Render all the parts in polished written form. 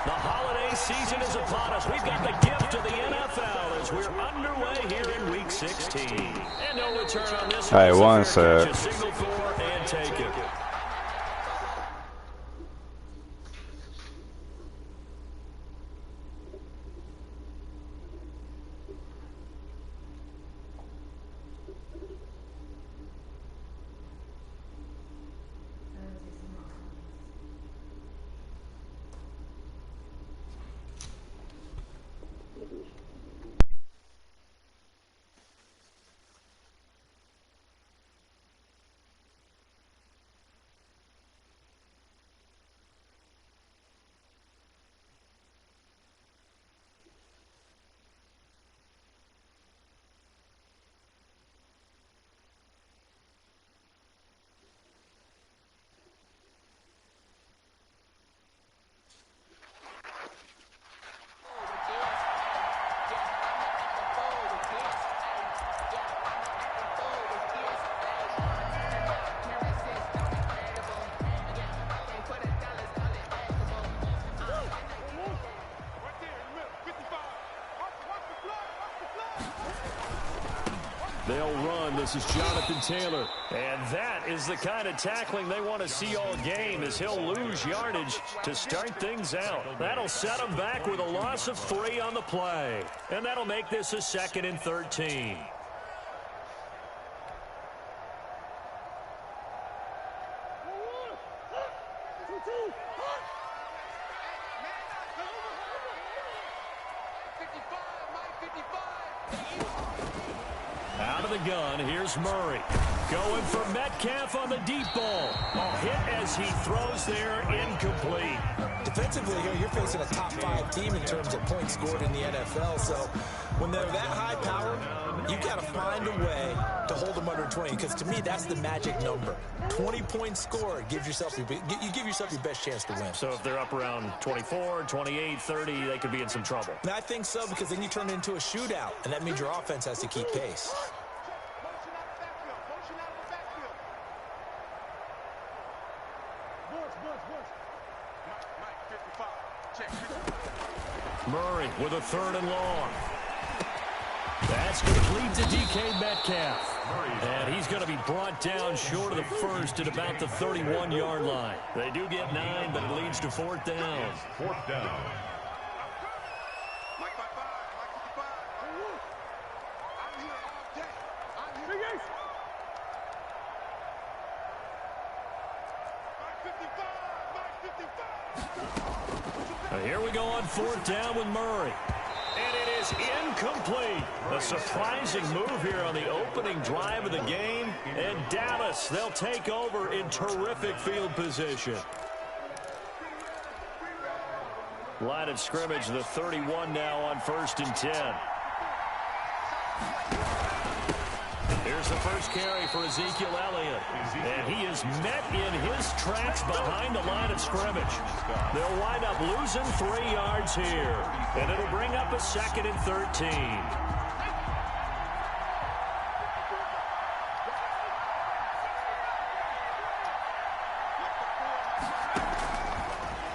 The holiday season is upon us. We've got the gift of the NFL as we're underway here in Week 16. And no return on this. Hey, one sec. Signal for and take it. They'll run. This is Jonathan Taylor. And that is the kind of tackling they want to see all game, as he'll lose yardage to start things out. That'll set him back with a loss of 3 on the play. And that'll make this a 2nd and 13. Out of the gun, here's Murray. Going for Metcalf on the deep ball. A hit as he throws there, incomplete. Defensively here, you're facing a top 5 team in terms of points scored in the NFL. So when they're that high powered, you've got to find a way to hold them under 20. Because to me, that's the magic number. 20 points scored gives yourself you give yourself your best chance to win. So if they're up around 24, 28, 30, they could be in some trouble. And I think so, because then you turn it into a shootout, and that means your offense has to keep pace. Murray with a 3rd and long. That's complete to DK Metcalf. And he's going to be brought down short of the first at about the 31-yard line. They do get 9, but it leads to 4th down. 4th down. Here we go on 4th down with Murray. And it is incomplete. A surprising move here on the opening drive of the game. And Dallas, they'll take over in terrific field position. Line of scrimmage, the 31 now on 1st and 10. Here's the first carry for Ezekiel Elliott. And he is met in his tracks behind the line of scrimmage. They'll wind up losing 3 yards here. And it'll bring up a 2nd and 13.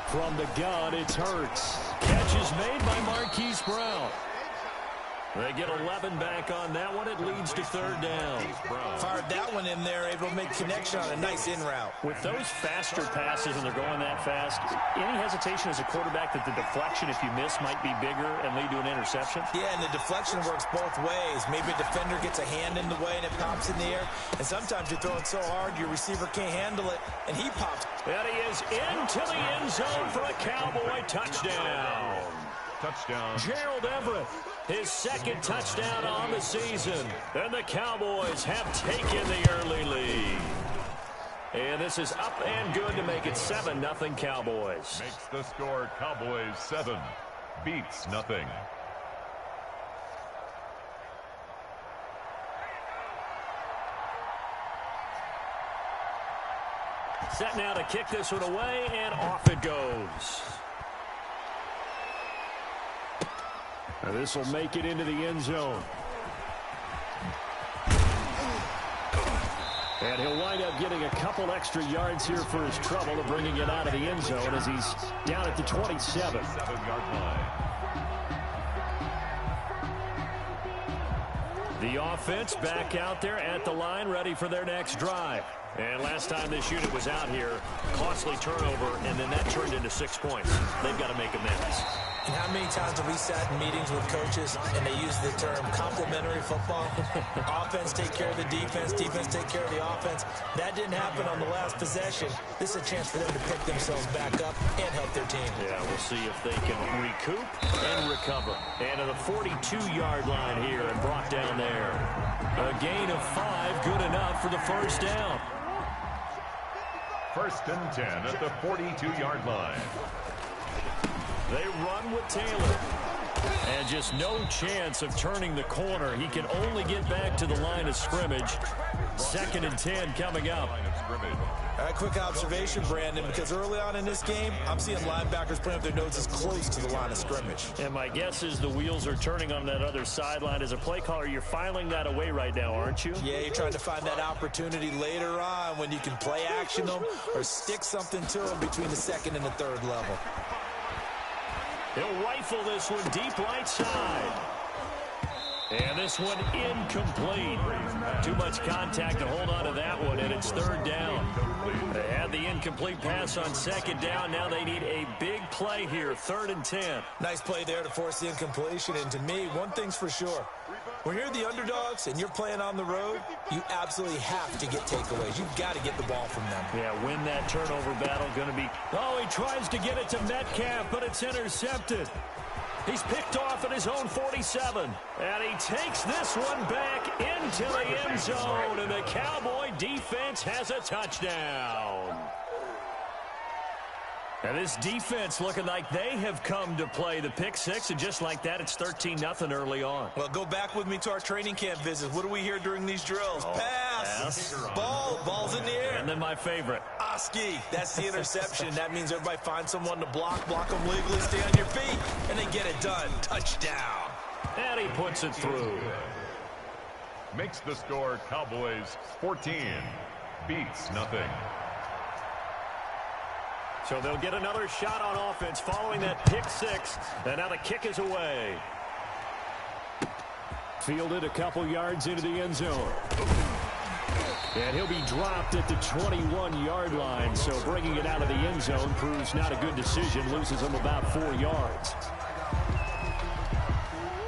From the gun, it's Hurts. Catch is made by Marquise Brown. They get 11 back on that one. It leads to 3rd down. Fired that one in there, able to make connection on a nice in route. With those faster passes and they're going that fast, any hesitation as a quarterback that the deflection, if you miss, might be bigger and lead to an interception? Yeah, and the deflection works both ways. Maybe a defender gets a hand in the way and it pops in the air. And sometimes you throw it so hard your receiver can't handle it, and he pops. And he is into the end zone for a Cowboy touchdown. Touchdown. Gerald Everett, his 2nd touchdown on the season. And the Cowboys have taken the early lead. And this is up and good to make it 7-0 Cowboys. Makes the score Cowboys 7. Beats nothing. Set now to kick this one away, and off it goes. And this will make it into the end zone. And He'll wind up getting a couple extra yards here for his trouble of bringing it out of the end zone as he's down at the 27. 7-yard line. The offense back out there at the line, ready for their next drive. And last time this unit was out here, costly turnover, and then that turned into 6 points. They've got to make amends. And how many times have we sat in meetings with coaches and they use the term complementary football? Offense take care of the defense, defense take care of the offense. That didn't happen on the last possession. This is a chance for them to pick themselves back up and help their team. Yeah, we'll see if they can recoup and recover. And to the 42-yard line here and brought down there. A gain of 5, good enough for the first down. 1st and 10 at the 42-yard line. They run with Taylor. And just no chance of turning the corner. He can only get back to the line of scrimmage. 2nd and 10 coming up. All right, quick observation, Brandon, because early on in this game, I'm seeing linebackers putting up their noses close to the line of scrimmage. And my guess is the wheels are turning on that other sideline. As a play caller, you're filing that away right now, aren't you? Yeah, you're trying to find that opportunity later on when you can play action them or stick something to them between the 2nd and the 3rd level. He'll rifle this one deep right side. And this one incomplete. Too much contact to hold on to that one, and it's 3rd down. They had the incomplete pass on 2nd down. Now they need a big play here, 3rd and 10. Nice play there to force the incompletion. And to me, one thing's for sure. When you're the underdogs and you're playing on the road, you absolutely have to get takeaways. You've got to get the ball from them. Yeah, win that turnover battle. Going to be... Oh, he tries to get it to Metcalf, but it's intercepted. He's picked off at his own 47. And he takes this one back into the end zone. And the Cowboy defense has a touchdown. And this defense looking like they have come to play the pick 6. And just like that, it's 13-0 early on. Well, go back with me to our training camp visits. What do we hear during these drills? Pass. Ball's in the air. And then my favorite. Oski. That's the interception. That means everybody finds someone to block them legally, stay on your feet, and they get it done. Touchdown. And he puts it through. Makes the score Cowboys 14. Beats nothing. So they'll get another shot on offense following that pick 6. And now the kick is away. Fielded a couple yards into the end zone. And he'll be dropped at the 21-yard line. So bringing it out of the end zone proves not a good decision. Loses him about 4 yards.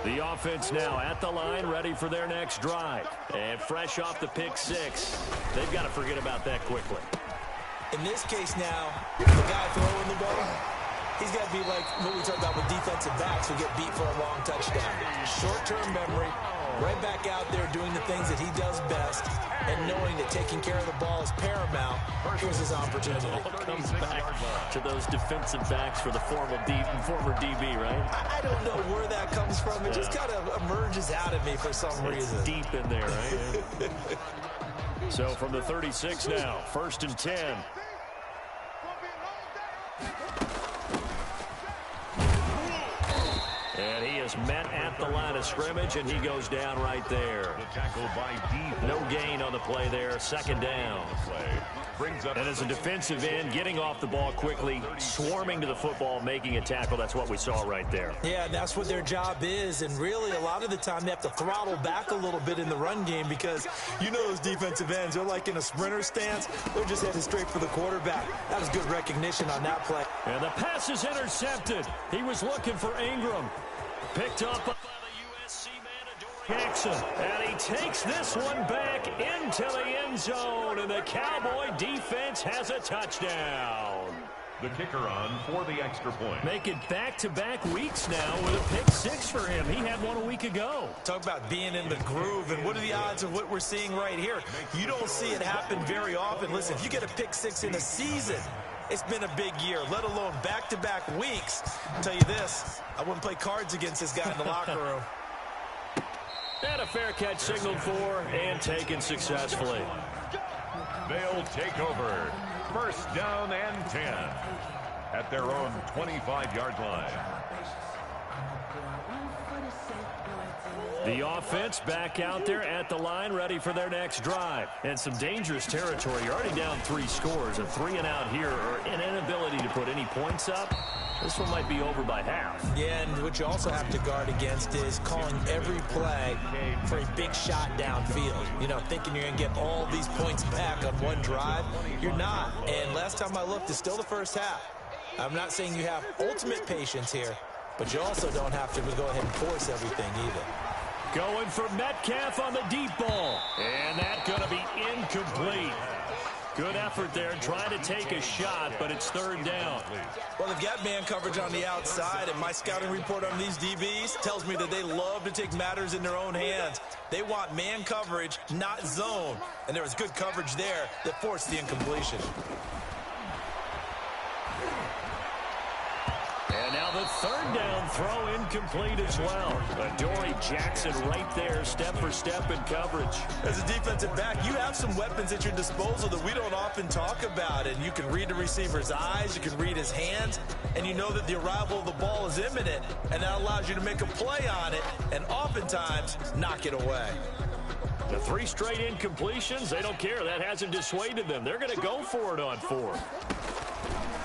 The offense now at the line, ready for their next drive. And fresh off the pick 6. They've got to forget about that quickly. In this case now, the guy throwing the ball, he's got to be like what we talked about with defensive backs who get beat for a long touchdown. Short-term memory, right back out there doing the things that he does best, and knowing that taking care of the ball is paramount. Here's his opportunity. Comes back to those defensive backs for the former DB, right? I don't know where that comes from. It just kind of emerges out of me for some reason. It's deep in there, right? So from the 36 now, 1st and 10. And he is met at the line of scrimmage, and he goes down right there. The tackle by D. No gain on the play there, 2nd down. And as a defensive end, getting off the ball quickly, swarming to the football, making a tackle, that's what we saw right there. Yeah, that's what their job is, and really a lot of the time they have to throttle back a little bit in the run game because you know those defensive ends, they're like in a sprinter stance. They're just headed straight for the quarterback. That was good recognition on that play. And the pass is intercepted. He was looking for Ingram. Picked up by the USC man, Jackson. And he takes this one back into the end zone. And the Cowboy defense has a touchdown. The kicker on for the extra point. Make it back-to-back weeks now with a pick 6 for him. He had one a week ago. Talk about being in the groove, and what are the odds of what we're seeing right here? You don't see it happen very often. Listen, if you get a pick 6 in a season, it's been a big year, let alone back-to-back weeks. I'll tell you this, I wouldn't play cards against this guy in the locker room. And a fair catch signaled for and taken successfully. They'll take over. 1st down and 10 at their own 25-yard line. The offense back out there at the line, ready for their next drive. And some dangerous territory. You're already down 3 scores. A 3-and-out here, or an inability to put any points up. This one might be over by half. Yeah, and what you also have to guard against is calling every play for a big shot downfield. You know, thinking you're going to get all these points back on one drive. You're not. And last time I looked, it's still the first half. I'm not saying you have ultimate patience here, but you also don't have to go ahead and force everything either. Going for Metcalf on the deep ball. And that's going to be incomplete. Good effort there, trying to take a shot, but it's 3rd down. Well, they've got man coverage on the outside, and my scouting report on these DBs tells me that they love to take matters in their own hands. They want man coverage, not zone. And there was good coverage there that forced the incompletion. And now the 3rd down throw incomplete as well. Adoree Jackson right there, step for step in coverage. As a defensive back, you have some weapons at your disposal that we don't often talk about. And you can read the receiver's eyes, you can read his hands, and you know that the arrival of the ball is imminent. And that allows you to make a play on it and oftentimes knock it away. The 3 straight incompletions, they don't care. That hasn't dissuaded them. They're going to go for it on 4th.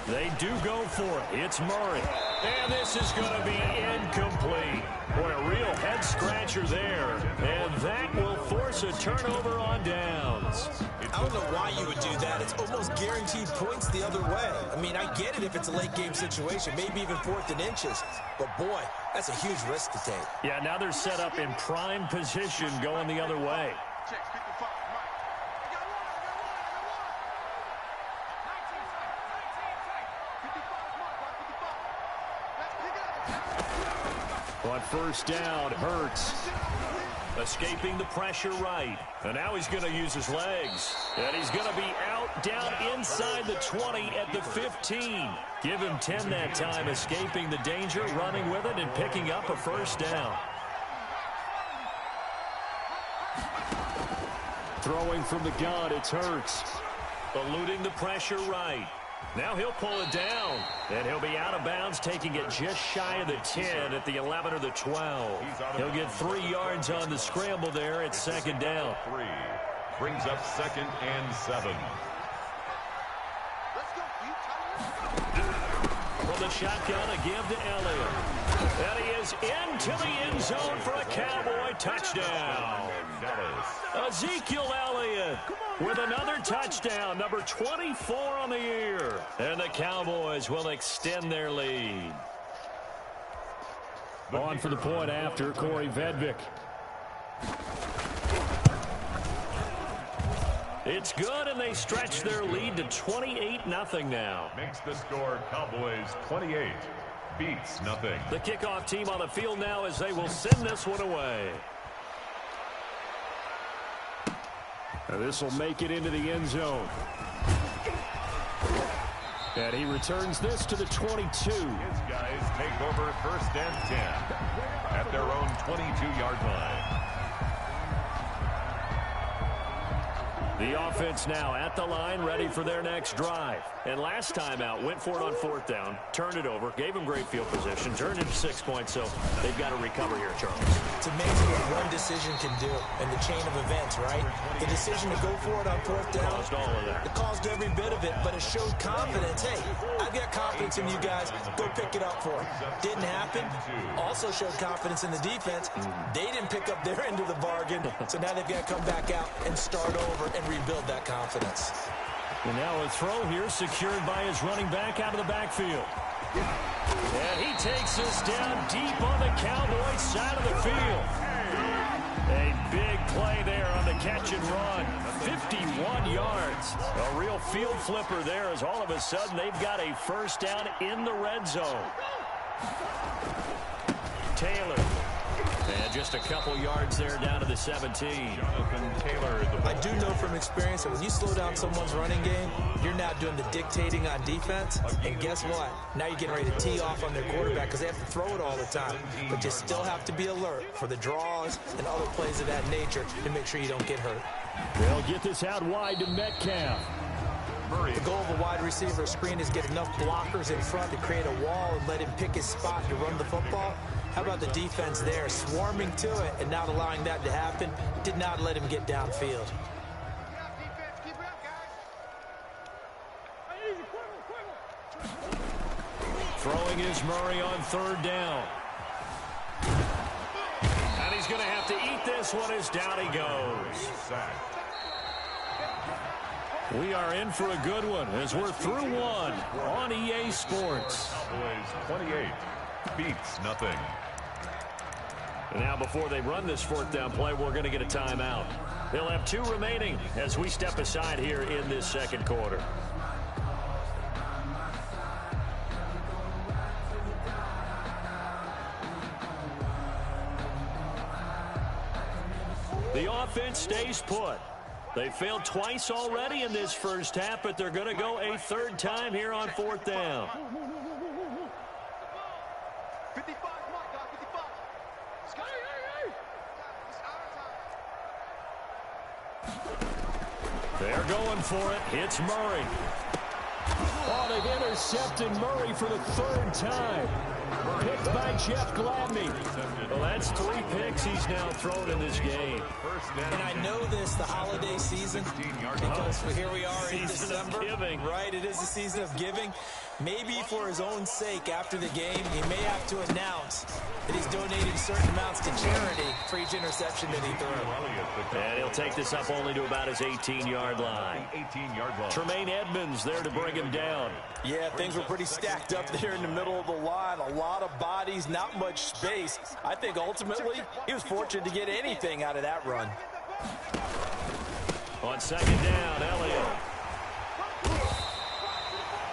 They do go for it. It's Murray. And this is going to be incomplete. Boy, a real head-scratcher there. And that will force a turnover on downs. I don't know why you would do that. It's almost guaranteed points the other way. I mean, I get it if it's a late-game situation, maybe even 4th and inches. But, boy, that's a huge risk to take. Yeah, now they're set up in prime position going the other way. On 1st down, Hurts escaping the pressure right. And now he's going to use his legs. And he's going to be out down inside the 20 at the 15. Give him 10 that time, escaping the danger, running with it, and picking up a 1st down. Throwing from the gun, it's Hurts. Eluding the pressure right. Now he'll pull it down, and he'll be out of bounds, taking it just shy of the 10 at the 11 or the 12. He'll get 3 yards on the scramble there at 2nd down. 3 brings up 2nd and 7. From the shotgun, a give to Elliott. And he is into the end zone for a Cowboy touchdown. Ezekiel Elliott with another touchdown, number 24 on the year. And the Cowboys will extend their lead. On for the point after, Corey Vedvik. It's good, and they stretch their lead to 28-0 now. Makes the score Cowboys 28, Beats nothing. The kickoff team on the field now as they will send this one away. And this will make it into the end zone. And he returns this to the 22. His guys take over 1st and 10 at their own 22-yard line. The offense now at the line, ready for their next drive. And last time out, went for it on 4th down, turned it over, gave them great field position, turned into 6 points, so they've got to recover here, Charles. It's amazing what one decision can do in the chain of events, right? The decision to go for it on 4th down. Caused all of that. It caused every bit of it, but it showed confidence. Hey, I've got confidence in you guys. Go pick it up for it. Didn't happen. Also showed confidence in the defense. They didn't pick up their end of the bargain, so now they've got to come back out and start over and rebuild that confidence. And now a throw here secured by his running back out of the backfield. And he takes us down deep on the Cowboys side of the field. A big play there on the catch and run. 51 yards. A real field flipper there as all of a sudden they've got a 1st down in the red zone. Taylor. And just a couple yards there down to the 17. Jonathan Taylor. I do know from experience that when you slow down someone's running game, you're now doing the dictating on defense. And guess what? Now you're getting ready to tee off on their quarterback because they have to throw it all the time. But you still have to be alert for the draws and other plays of that nature to make sure you don't get hurt. They'll get this out wide to Metcalf. The goal of a wide receiver screen is get enough blockers in front to create a wall and let him pick his spot to run the football. How about the defense there, swarming to it and not allowing that to happen? Did not let him get downfield. Throwing is Murray on third down. And he's going to have to eat this one as down he goes. We are in for a good one as we're through one on EA Sports. Cowboys 28, beats nothing. And now before they run this fourth down play, we're going to get a timeout. They'll have 2 remaining as we step aside here in this second quarter. The offense stays put. They failed twice already in this first half, but they're going to go a third time here on fourth down. They're going for it. It's Murray. Oh, they've intercepted Murray for the third time. Picked by Jeff Gladney. Well, that's 3 picks he's now thrown in this game. And I know this, the holiday season, because here we are in December. Right, it is the season of giving. Maybe for his own sake after the game, he may have to announce that he's donating certain amounts to charity for each interception that he threw. And he'll take this up only to about his 18-yard line. Tremaine Edmonds there to bring him down. Yeah, things were pretty stacked up there in the middle of the line. A lot of bodies, not much space. I think ultimately he was fortunate to get anything out of that run. On second down, Elliott.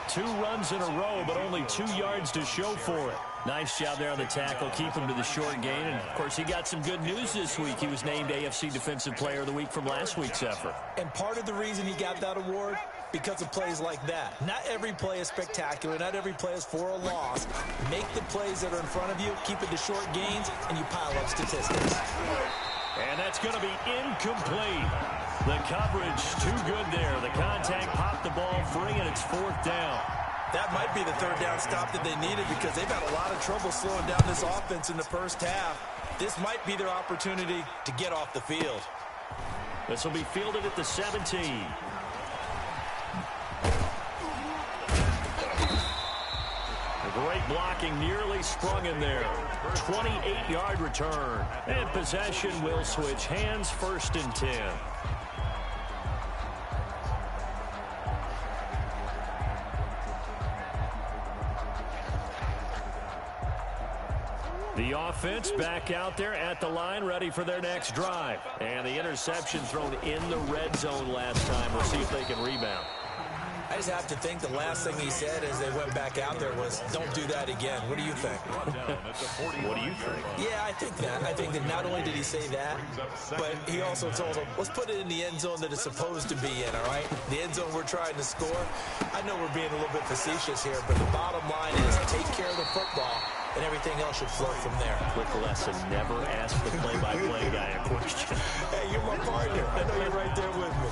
2 runs in a row, but only 2 yards to show for it. Nice job there on the tackle. Keep him to the short gain. And, of course, he got some good news this week. He was named AFC Defensive Player of the Week from last week's effort. And part of the reason he got that award, because of plays like that. Not every play is spectacular. Not every play is for a loss. Make the plays that are in front of you, keep it to short gains, and you pile up statistics. And that's going to be incomplete. The coverage too good there. The contact popped the ball free, and it's fourth down. That might be the third down stop that they needed because they've had a lot of trouble slowing down this offense in the first half. This might be their opportunity to get off the field. This will be fielded at the 17. Great blocking, nearly sprung in there. 28-yard return. And possession will switch hands, 1st and 10. The offense back out there at the line, ready for their next drive. And the interception thrown in the red zone last time. We'll see if they can rebound. I just have to think the last thing he said as they went back out there was, don't do that again. What do you think? What do you think? Yeah, I think that. I think that not only did he say that, but he also told them, let's put it in the end zone that it's supposed to be in, all right? The end zone we're trying to score. I know we're being a little bit facetious here, but the bottom line is take care of the football, and everything else should flow from there. Quick lesson, never ask the play-by-play guy a question. Hey, you're my partner. I know you're right there with me.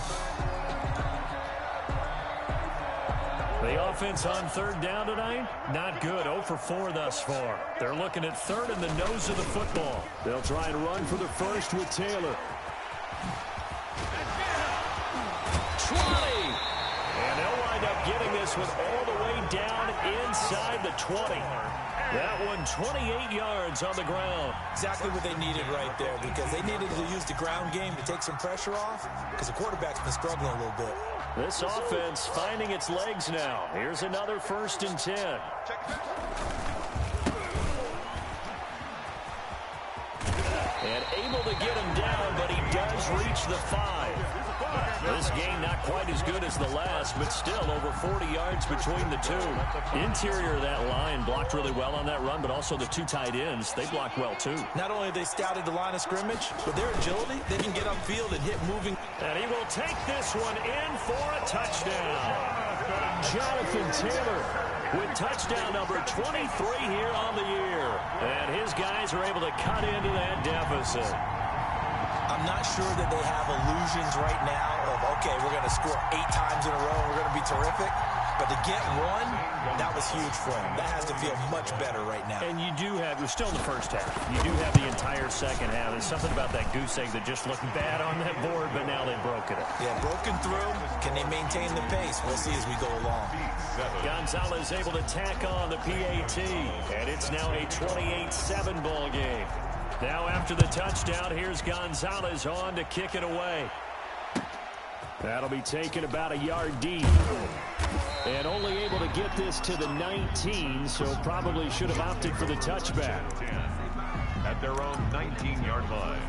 The offense on third down tonight, not good. 0 for 4 thus far. They're looking at third in the nose of the football. They'll try and run for the first with Taylor. 20! And they'll wind up getting this one all the way down inside the 20. That one 28 yards on the ground. Exactly what they needed right there because they needed to use the ground game to take some pressure off because the quarterback's been struggling a little bit. This offense finding its legs now. Here's another 1st and 10. And able to get him down, but he does reach the 5. This game not quite as good as the last, but still over 40 yards between the two. Interior of that line blocked really well on that run, but also the 2 tight ends, they blocked well too. Not only have they scouted the line of scrimmage, with their agility, they can get upfield and hit moving. And he will take this one in for a touchdown. Jonathan Taylor with touchdown number 23 here on the year. And his guys are able to cut into that deficit. I'm not sure that they have illusions right now of, okay, we're going to score 8 times in a row and we're going to be terrific. But to get one, that was huge for them. That has to feel much better right now. And you do have, you're still in the first half. You do have the entire second half. There's something about that goose egg that just looked bad on that board, but now they've broken it. Yeah, broken through. Can they maintain the pace? We'll see as we go along. Gonzalez able to tack on the PAT, and it's now a 28-7 ball game. Now after the touchdown, here's Gonzalez on to kick it away. That'll be taken about a yard deep. And only able to get this to the 19, so probably should have opted for the touchback. At their own 19-yard line.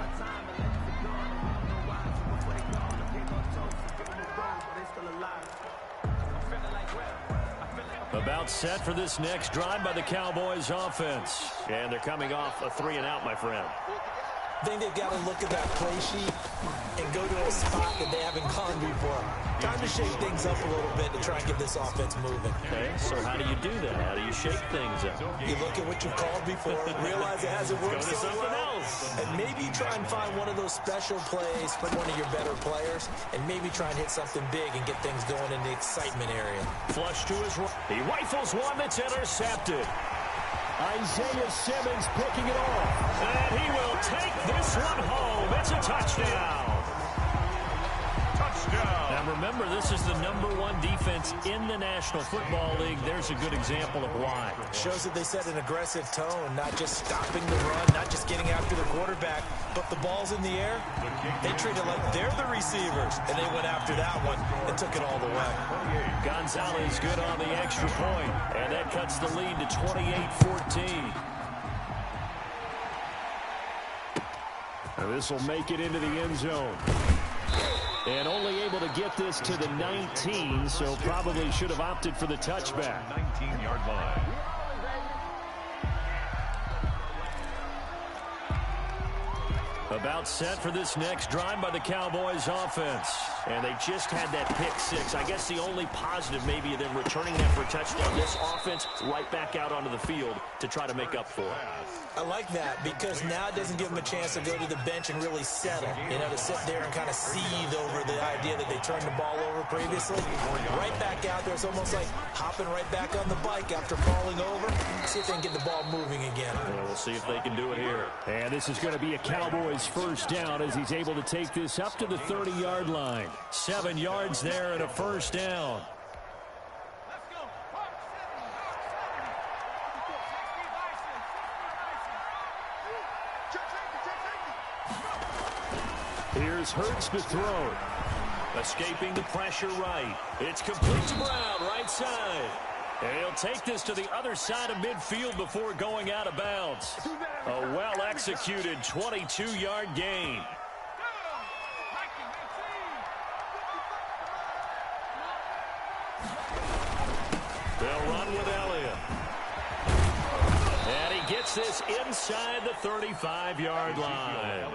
About set for this next drive by the Cowboys offense. And they're coming off a 3-and-out, my friend. I think they've got to look at that play sheet and go to a spot that they haven't gone before. Time to shake things up a little bit to try and get this offense moving. Okay, so how do you do that? How do you shake things up? You look at what you've called before, realize it hasn't worked so well, and maybe try and find one of those special plays from one of your better players, and maybe try and hit something big and get things going in the excitement area. Flush to his right. He rifles one that's intercepted. Isaiah Simmons picking it off. And he will take this one home. It's a touchdown. Touchdown. Now remember, this is the #1 defense in the National Football League. There's a good example of why. Shows that they set an aggressive tone, not just stopping the run, not just getting after the quarterback, but the ball's in the air. They treat it like they're the receivers, and they went after that one and took it all the way. Gonzalez good on the extra point, and that cuts the lead to 28-14. This will make it into the end zone. And only able to get this to the 19, so probably should have opted for the touchback. 19-yard line. About set for this next drive by the Cowboys offense. And they just had that pick six. I guess the only positive maybe of them returning that for a touchdown. This offense right back out onto the field to try to make up for it. I like that because now it doesn't give them a chance to go to the bench and really settle. You know, to sit there and kind of seethe over the idea that they turned the ball over previously. Right back out there. It's almost like hopping right back on the bike after falling over. See if they can get the ball moving again. Well, we'll see if they can do it here. And this is going to be a Cowboys first down as he's able to take this up to the 30-yard line. 7 yards there and a first down. Here's Hurts to throw. Escaping the pressure right. It's complete to Brown, right side. And he'll take this to the other side of midfield before going out of bounds. A well-executed 22-yard gain. They'll run with Elliott. And he gets this inside the 35-yard line.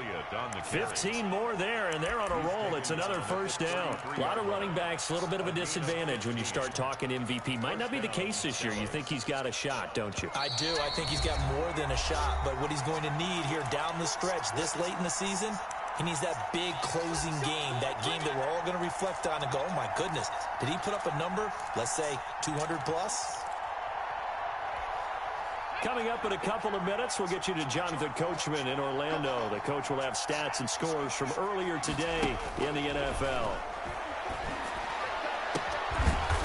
15 more there, and they're on a roll. It's another first down. A lot of running backs, a little bit of a disadvantage when you start talking MVP. Might not be the case this year. You think he's got a shot, don't you? I do. I think he's got more than a shot, but what he's going to need here down the stretch this late in the season, he needs that big closing game, that game that we're all going to reflect on and go, oh, my goodness, did he put up a number, let's say 200 plus? Coming up in a couple of minutes, we'll get you to Jonathan Coachman in Orlando. The coach will have stats and scores from earlier today in the NFL.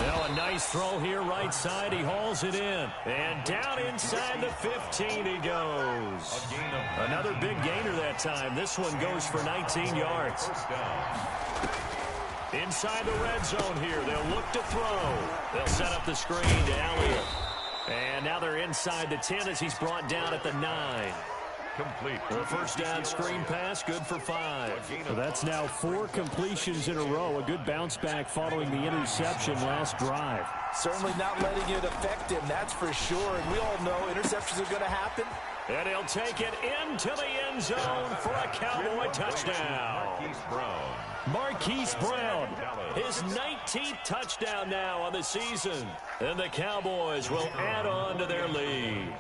Now a nice throw here right side. He hauls it in. And down inside the 15 he goes. Another big gainer that time. This one goes for 19 yards. Inside the red zone here. They'll look to throw. They'll set up the screen to Elliott. And now they're inside the 10 as he's brought down at the 9. Complete. The first down screen pass, good for 5. So that's now 4 completions in a row. A good bounce back following the interception last drive. Certainly not letting it affect him, that's for sure. And we all know interceptions are going to happen. And he'll take it into the end zone for a Cowboy touchdown. Marquise Brown, his 19th touchdown now on the season. And the Cowboys will add on to their lead.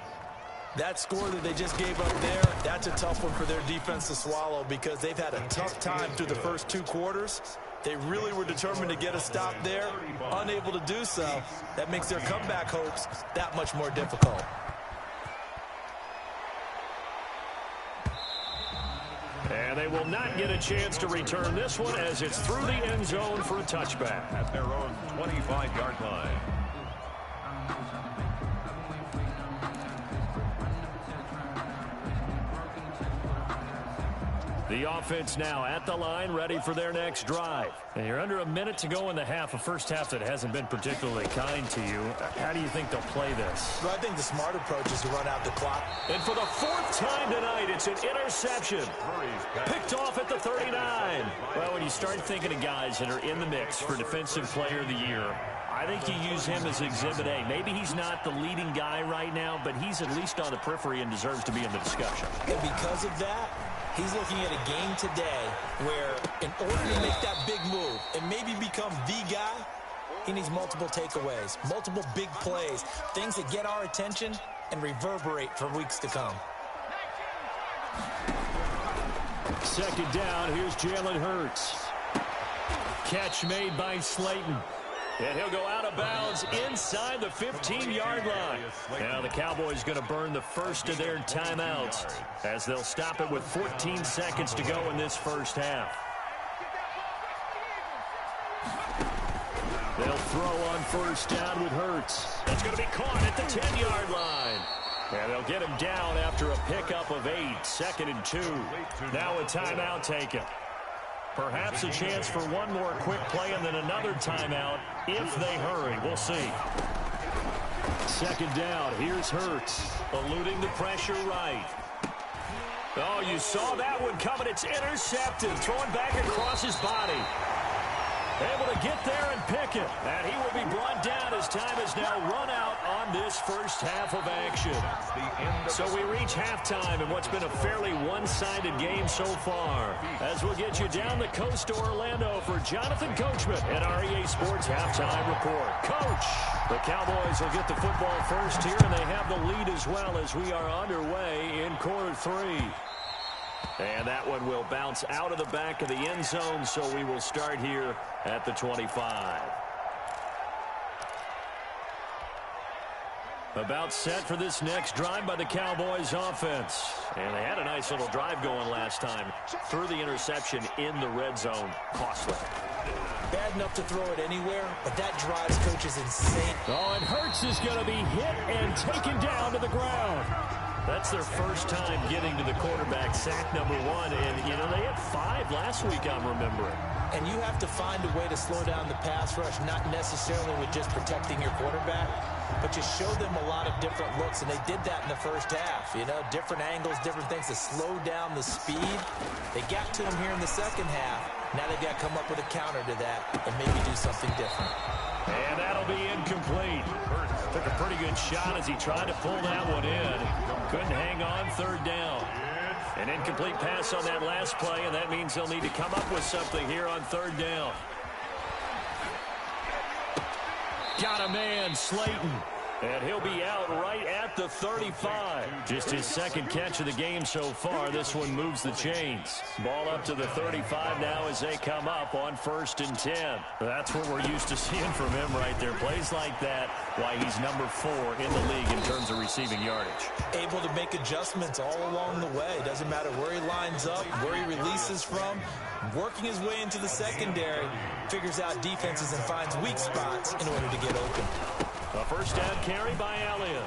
That score that they just gave up there, that's a tough one for their defense to swallow because they've had a tough time through the first 2 quarters. They really were determined to get a stop there, unable to do so. That makes their comeback hopes that much more difficult. And they will not get a chance to return this one as it's through the end zone for a touchback. At their own 25-yard line. The offense now at the line, ready for their next drive. And you're under a minute to go in the half, a first half that hasn't been particularly kind to you. How do you think they'll play this? Well, I think the smart approach is to run out the clock. And for the 4th time tonight, it's an interception. Picked off at the 39. Well, when you start thinking of guys that are in the mix for Defensive Player of the Year, I think you use him as Exhibit A. Maybe he's not the leading guy right now, but he's at least on the periphery and deserves to be in the discussion. And because of that, he's looking at a game today where in order to make that big move and maybe become the guy, he needs multiple takeaways, multiple big plays, things that get our attention and reverberate for weeks to come. Second down, here's Jalen Hurts. Catch made by Slayton. And he'll go out of bounds inside the 15-yard line. Now the Cowboys going to burn the first of their timeouts as they'll stop it with 14 seconds to go in this first half. They'll throw on first down with Hurts. That's going to be caught at the 10-yard line. And they'll get him down after a pickup of 8, 2nd and 2. Now a timeout taken. Perhaps a chance for one more quick play and then another timeout if they hurry. We'll see. Second down. Here's Hurts. Eluding the pressure right. Oh, you saw that one coming. It's intercepted. Throwing back across his body. Able to get there and pick it. And he will be brought down as time is now run out on this first half of action. So we reach halftime in what's been a fairly one-sided game so far. As we'll get you down the coast to Orlando for Jonathan Coachman at our EA Sports Halftime Report. Coach, the Cowboys will get the football first here, and they have the lead as well as we are underway in quarter 3. And that one will bounce out of the back of the end zone, so we will start here at the 25. About set for this next drive by the Cowboys offense. And they had a nice little drive going last time. Threw the interception in the red zone. Costly. Bad enough to throw it anywhere, but that drives coaches insane. Oh, and Hurts is going to be hit and taken down to the ground. That's their first time getting to the quarterback, sack number 1. And, you know, they had 5 last week, I'm remembering. And you have to find a way to slow down the pass rush, not necessarily with just protecting your quarterback, but you show them a lot of different looks, and they did that in the first half. You know, different angles, different things to slow down the speed. They got to him here in the second half. Now they've got to come up with a counter to that and maybe do something different. And that'll be incomplete. Took a pretty good shot as he tried to pull that one in. Couldn't hang on, third down. An incomplete pass on that last play, and that means they'll need to come up with something here on third down. Got a man, Slayton. And he'll be out right at the 35. Just his second catch of the game so far. This one moves the chains. Ball up to the 35 now as they come up on 1st and 10. That's what we're used to seeing from him right there. Plays like that, why he's number 4 in the league in terms of receiving yardage. Able to make adjustments all along the way. Doesn't matter where he lines up, where he releases from. Working his way into the secondary, figures out defenses and finds weak spots in order to get open. A first down carry by Elliott.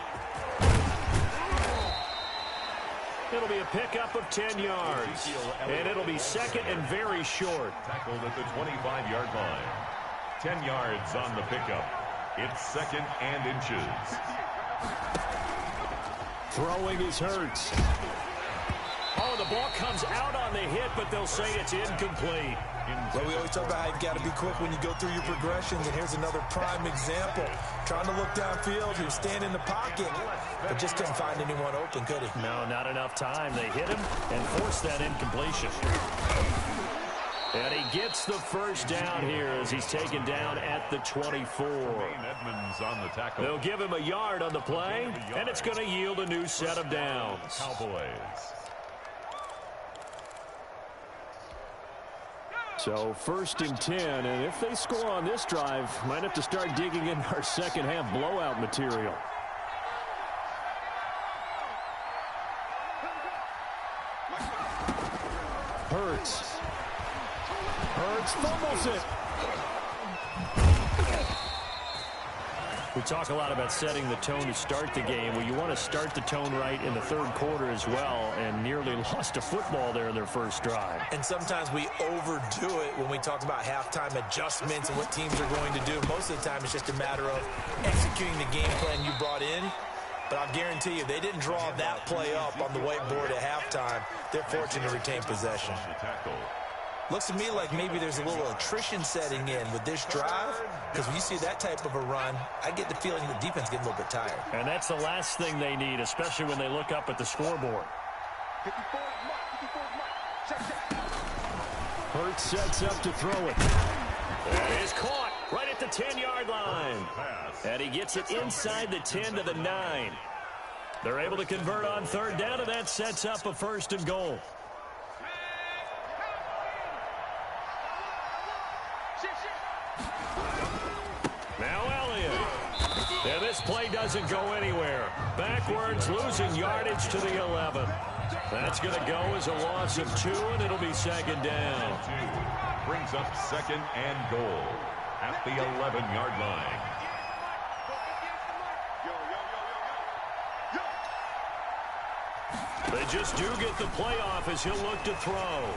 It'll be a pickup of 10 yards. And it'll be second and very short. Tackled at the 25-yard line. 10 yards on the pickup. It's 2nd and inches. Throwing is Hurts. Oh, the ball comes out on the hit, but they'll say it's incomplete. Well, we always talk about how you've got to be quick when you go through your progressions, and here's another prime example. Trying to look downfield, he was standing in the pocket, but just couldn't find anyone open, could he? No, not enough time. They hit him and forced that incompletion. And he gets the first down here as he's taken down at the 24. Edmonds on the tackle. They'll give him a yard on the play, and it's going to yield a new set of downs. Cowboys. So 1st and 10, and if they score on this drive, might have to start digging in our second half blowout material. Hurts fumbles it. We talk a lot about setting the tone to start the game. Well, you want to start the tone right in the 3rd quarter as well, and nearly lost a football there in their first drive. And sometimes we overdo it when we talk about halftime adjustments and what teams are going to do. Most of the time, it's just a matter of executing the game plan you brought in. But I'll guarantee you, they didn't draw that play up on the whiteboard at halftime. They're fortunate to retain possession. Looks to me like maybe there's a little attrition setting in with this drive, because when you see that type of a run, I get the feeling the defense getting a little bit tired. And that's the last thing they need, especially when they look up at the scoreboard. Hurts sets up to throw it. It is caught right at the 10-yard line. And he gets it inside the 10 to the 9. They're able to convert on 3rd down, and that sets up a 1st and goal. Now Elliott. And this play doesn't go anywhere. Backwards, losing yardage to the 11. That's going to go as a loss of 2, and it'll be 2nd down. Brings up 2nd and goal at the 11-yard line. They just do get the playoff as he'll look to throw.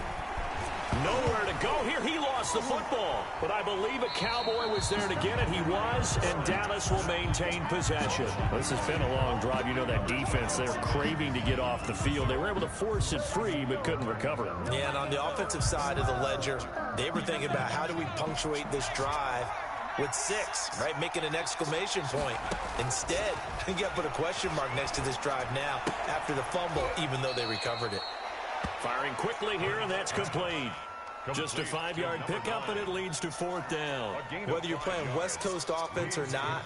Nowhere to go here. He lost the football, but I believe a Cowboy was there to get it. He was, and Dallas will maintain possession. This has been a long drive. You know that defense, they're craving to get off the field. They were able to force it free, but couldn't recover. Yeah, and on the offensive side of the ledger, they were thinking about how do we punctuate this drive with 6, right? Making an exclamation point. Instead, you got to put a question mark next to this drive now after the fumble, even though they recovered it. Firing quickly here, and that's complete. Just a 5-yard pickup, and it leads to 4th down. Whether you're playing West Coast offense or not,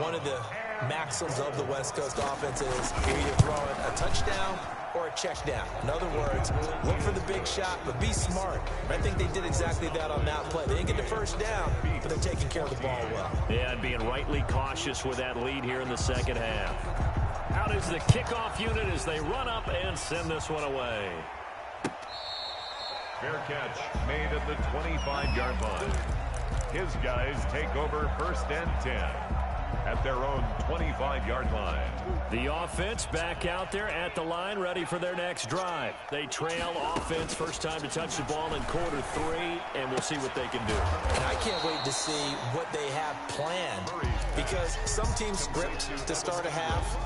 one of the maxims of the West Coast offense is you're either throwing a touchdown or a check down. In other words, look for the big shot, but be smart. I think they did exactly that on that play. They didn't get the 1st down, but they're taking care of the ball well. Yeah, and being rightly cautious with that lead here in the 2nd half. Out is the kickoff unit as they run up and send this one away. Fair catch made at the 25-yard line. His guys take over 1st and 10 at their own 25-yard line. The offense back out there at the line, ready for their next drive. They trail offense, first time to touch the ball in quarter 3, and we'll see what they can do. And I can't wait to see what they have planned, because some teams script to start a half.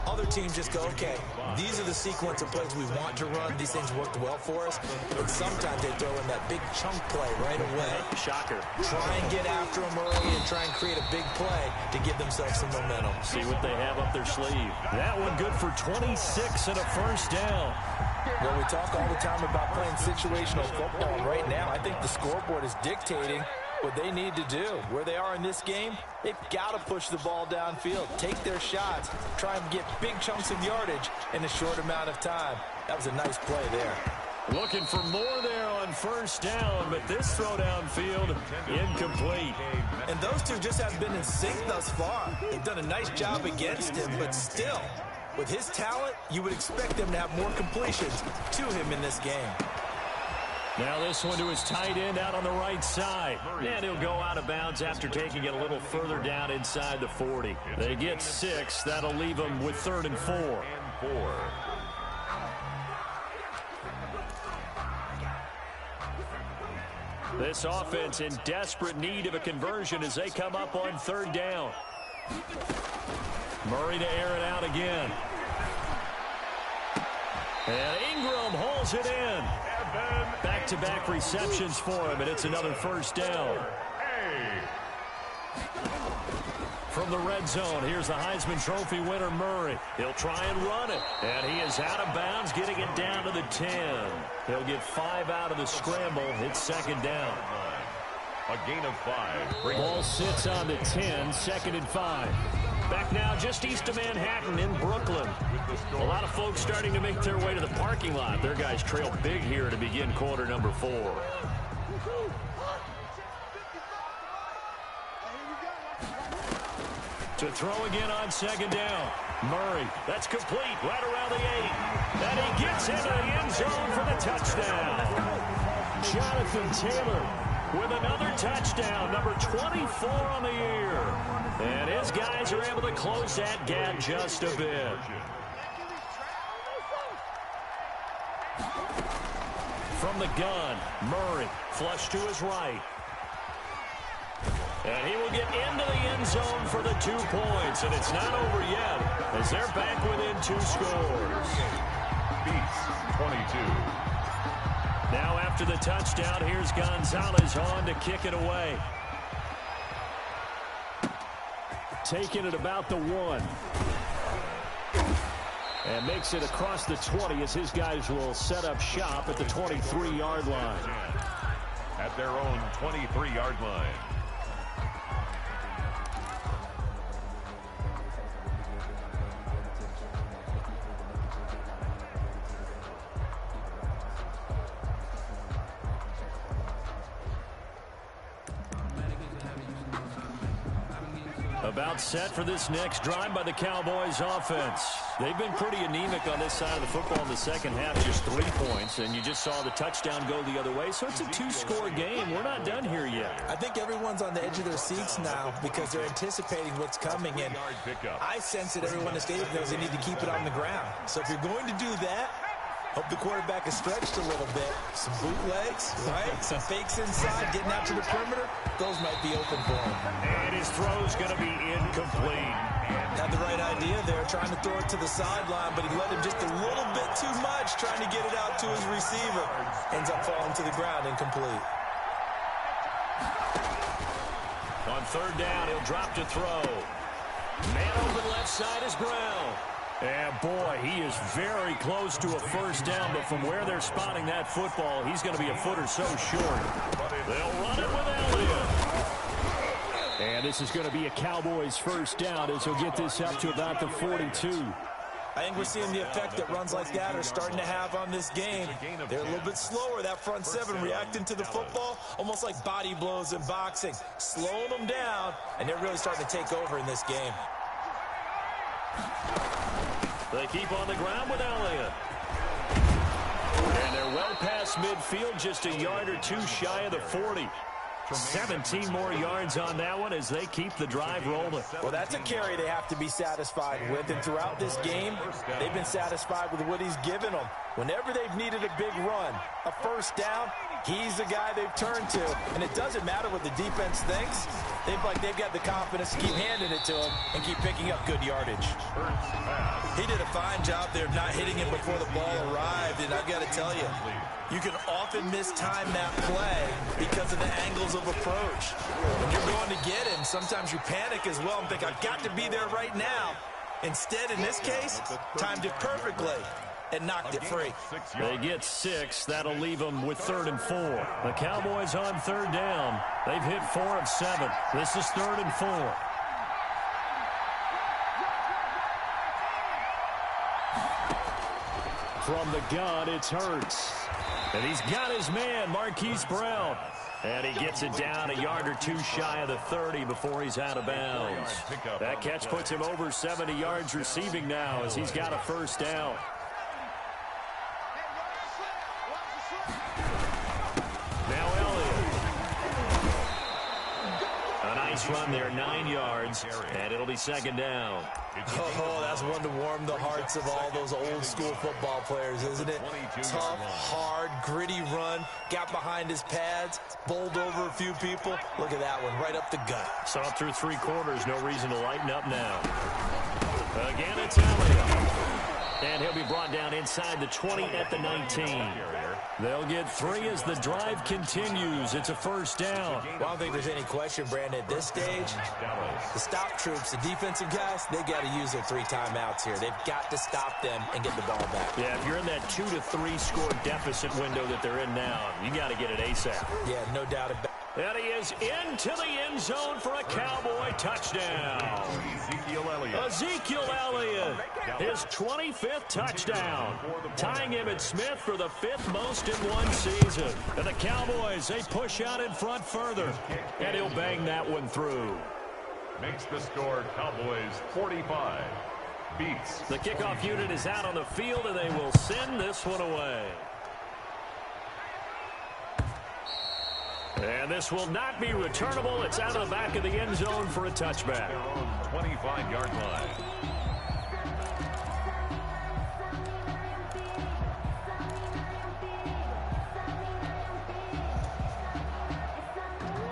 Other teams just go, okay, these are the sequence of plays we want to run. These things worked well for us. And sometimes they throw in that big chunk play right away. Shocker. Try and get after them early and try and create a big play to give themselves some momentum. See what they have up their sleeve. That one good for 26 and a 1st down. Well, we talk all the time about playing situational football. Right now, I think the scoreboard is dictating what they need to do. Where they are in this game, they've got to push the ball downfield, take their shots, try and get big chunks of yardage in a short amount of time. That was a nice play there. Looking for more there on 1st down, but this throw downfield incomplete. And those two just haven't been in sync thus far. They've done a nice job against him, but still, with his talent, you would expect them to have more completions to him in this game. Now this one to his tight end out on the right side. And he'll go out of bounds after taking it a little further down inside the 40. They get 6. That'll leave them with 3rd and 4. This offense in desperate need of a conversion as they come up on 3rd down. Murray to air it out again. And Ingram hauls it in. Back-to-back receptions for him, and it's another 1st down. From from the red zone. Here's the Heisman Trophy winner, Murray. He'll try and run it. And he is out of bounds, getting it down to the 10. He'll get 5 out of the scramble. It's second down. A gain of 5. Ball sits on the 10, second and 5. Back now just east of Manhattan in Brooklyn. A lot of folks starting to make their way to the parking lot. Their guys trail big here to begin quarter number 4. To throw again on second down. Murray, that's complete, right around the 8. And he gets into the end zone for the touchdown. Jonathan Taylor with another touchdown, number 24 on the year. And his guys are able to close that gap just a bit. From the gun, Murray, flush to his right. And he will get into the end zone for the 2 points. And it's not over yet, as they're back within 2 scores. Beats 22. Now after the touchdown, here's Gonzalez on to kick it away. Taking it about the 1. And makes it across the 20 as his guys will set up shop at the 23-yard line. At their own 23-yard line. About set for this next drive by the Cowboys offense. They've been pretty anemic on this side of the football in the second half, just 3 points, and you just saw the touchdown go the other way, so it's a 2-score game. We're not done here yet. I think everyone's on the edge of their seats now because they're anticipating what's coming, and I sense that everyone in the stadium knows they need to keep it on the ground. So if you're going to do that, hope the quarterback is stretched a little bit. Some bootlegs, right? Some fakes inside, getting out to the perimeter. Those might be open for him. And his throw's going to be incomplete. Had the right idea there, trying to throw it to the sideline, but he let him just a little bit too much, trying to get it out to his receiver. Ends up falling to the ground, incomplete. On third down, he'll drop to throw. Man open left side is Brown. And boy, he is very close to a first down, but from where they're spotting that football, he's going to be a foot or so short. They'll run it with Elliott. And this is going to be a Cowboys first down as he'll get this up to about the 42. I think we're seeing the effect that runs like that are starting to have on this game. They're a little bit slower, that front 7, reacting to the football, almost like body blows in boxing, slowing them down, and they're really starting to take over in this game. They keep on the ground with Elliott. And they're well past midfield, just a yard or 2 shy of the 40. 17 more yards on that one as they keep the drive rolling. Well, that's a carry they have to be satisfied with. And throughout this game, they've been satisfied with what he's given them. Whenever they've needed a big run, a first down, he's the guy they've turned to. And it doesn't matter what the defense thinks. They've got the confidence to keep handing it to him and keep picking up good yardage. He did a fine job there of not hitting it before the ball arrived. And I've got to tell you, you can often mistime that play because of the angles of approach. When you're going to get him, sometimes you panic as well and think, I've got to be there right now. Instead, in this case, timed it perfectly and knocked it free. They get 6. That'll leave them with 3rd and 4. The Cowboys on 3rd down. They've hit 4 of 7. This is 3rd and 4. From the gun, it's Hurts. And he's got his man, Marquise Brown. And he gets it down a yard or 2 shy of the 30 before he's out of bounds. That catch puts him over 70 yards receiving now as he's got a first down. Now Elliott. A nice run there, 9 yards, and it'll be 2nd down. Oh, that's one to warm the hearts of all those old school football players, isn't it? Tough, hard, gritty run, got behind his pads, bowled over a few people. Look at that one, right up the gut. Saw it through 3 quarters, no reason to lighten up now. Again, it's Elliott. And he'll be brought down inside the 20 at the 19. They'll get 3 as the drive continues. It's a first down. Well, I don't think there's any question, Brandon, at this stage, the stop troops, the defensive guys, they got to use their 3 timeouts here. They've got to stop them and get the ball back. Yeah, if you're in that 2 to 3 score deficit window that they're in now, you got to get it ASAP. Yeah, no doubt about it. And he is into the end zone for a Cowboy touchdown. Ezekiel Elliott, his 25th touchdown, tying Emmitt Smith for the 5th most in one season. And the Cowboys, they push out in front further, and he'll bang that one through. Makes the score Cowboys 45. Beats. The kickoff unit is out on the field, and they will send this one away. And this will not be returnable. It's out of the back of the end zone for a touchback. Their own 25-yard line.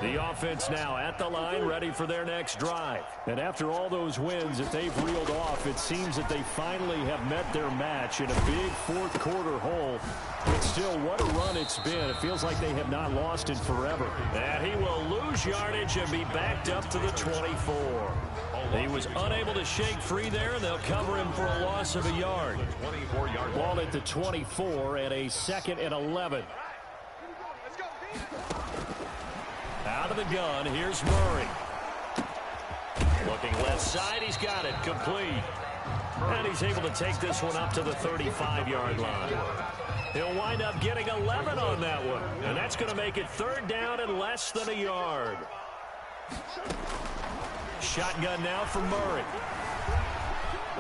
The offense now at the line, ready for their next drive. And after all those wins that they've reeled off, it seems that they finally have met their match in a big fourth-quarter hole. But still, what a run it's been. It feels like they have not lost in forever. And he will lose yardage and be backed up to the 24. He was unable to shake free there, and they'll cover him for a loss of a yard. Ball at the 24 and a 2nd and 11. Out of the gun, here's Murray. Looking left side, he's got it, complete. And he's able to take this one up to the 35-yard line. He'll wind up getting 11 on that one. And that's going to make it 3rd down and less than a yard. Shotgun now for Murray.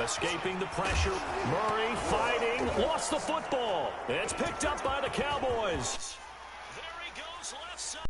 Escaping the pressure. Murray fighting. Lost the football. It's picked up by the Cowboys. There he goes left side.